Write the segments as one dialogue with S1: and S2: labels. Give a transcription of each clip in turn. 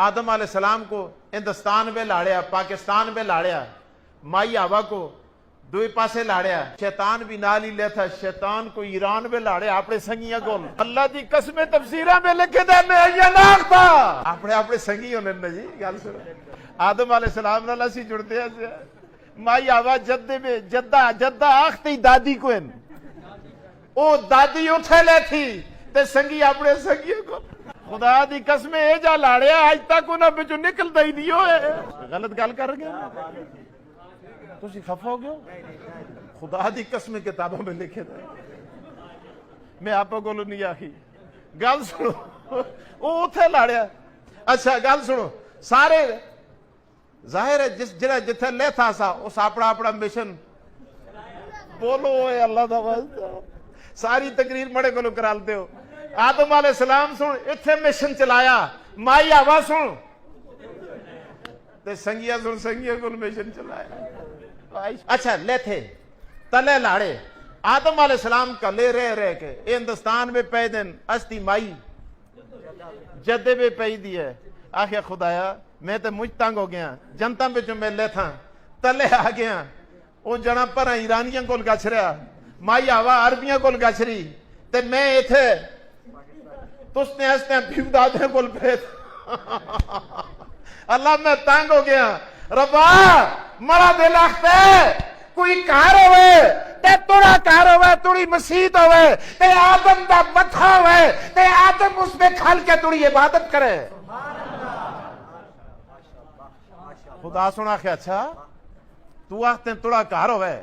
S1: آدم علیہ السلام کو ہندوستان میں لاڑیا، پاکستان میں لاڑیا، مائی ہوا کو دوئی پاسے لاڑیا، شیطان بھی نال ہی لیتا، شیطان کو ایران میں لاڑیا اپنے سنگیاں کو۔ اللہ دی قسمیں تفسیرہ میں لکھے دے میں یہ ناک تھا اپنے سنگیوں نے جی گل سنو۔ آدم علیہ السلام نال اسی جڑتے ہیں، مائی ہوا جدے میں جدہ آختی دادی کو ان او دادی اٹھے لے تھی تے سنگی اپنے سنگیوں کو۔ خدا دی قسمیں اے جا لاڑیا آج تک انہاں بچوں نکلدا ہی نہیں ہوئے۔ غلط گل کر گیا تسی خفا ہو گئے؟ خدا دی قسمیں کتابوں میں لکھے تھے، میں آپ کو نہیں آخی گل سنو۔ وہ اتھے لاڑیا، اچھا گل سنو، سارے ظاہر ہے جڑا جتھے لے تھا سا اس اپنا مشن بولو اے اللہ دا واسطہ، ساری تقریر مڑے کو کرالتے ہو۔ آدم علیہ السلام سن اتھے مشن چلایا، مائی ہوا سن تے سنگیا سن سنگیا کو مشن چلایا۔ اچھا لے تھے تلے لاڑے، آدم علیہ السلام کا لے رہ کے ہندوستان میں پہ دن استی مائی جدے میں پہ دی ہے۔ آخیا خدایا میں تے مجھ تنگ ہو گیا، جنتا بچوں میں لے تھا تلے آ گیا، وہ جنا پر ایرانیاں کول گچھ رہا، مائی ہوا عربیاں کول گچھ رہی تے میں ایتھے تس نے ہستے پیو دادے کول پھیت۔ اللہ میں تنگ ہو گیا، ربا مرا دل آختے کوئی کار ہوئے تے توڑا کار ہوئے، توڑی مسیت ہوئے تے آدم دا متھا ہوئے تے آدم اس میں کھل کے توڑی عبادت کرے۔ خدا سنا کہ اچھا تو آختے توڑا کار ہوئے،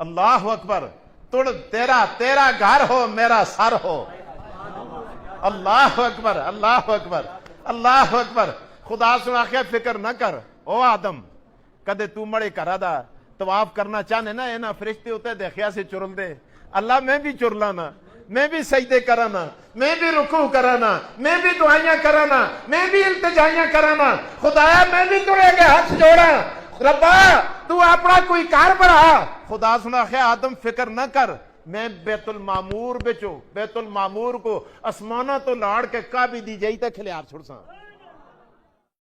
S1: اللہ اکبر، توڑ تیرا گھر ہو میرا سر ہو۔ اللہ اکبر اللہ اکبر اللہ اکبر۔ خدا سنا کہ فکر نہ کر او آدم، کدے تو مڑے کرا دا طواف کرنا چاہنے نا اینا فرشتے ہوتے دیکھیا سے چرل دے، اللہ میں بھی چرلانا، میں بھی سجدے کرانا، میں بھی رکوع کرانا، میں بھی دعائیاں کرانا، میں بھی التجائیاں کرانا، خدایا میں بھی تڑے کے ہاتھ جوڑا، ربا تو اپنا کوئی کار بڑھا۔ خدا سنا کہ آدم فکر نہ کر، میں بیت المعمور بچو، بیت المعمور کو اسمانہ تو لاڑ کے کعبی دی جائی تے کھلیار چھوڑ ساں۔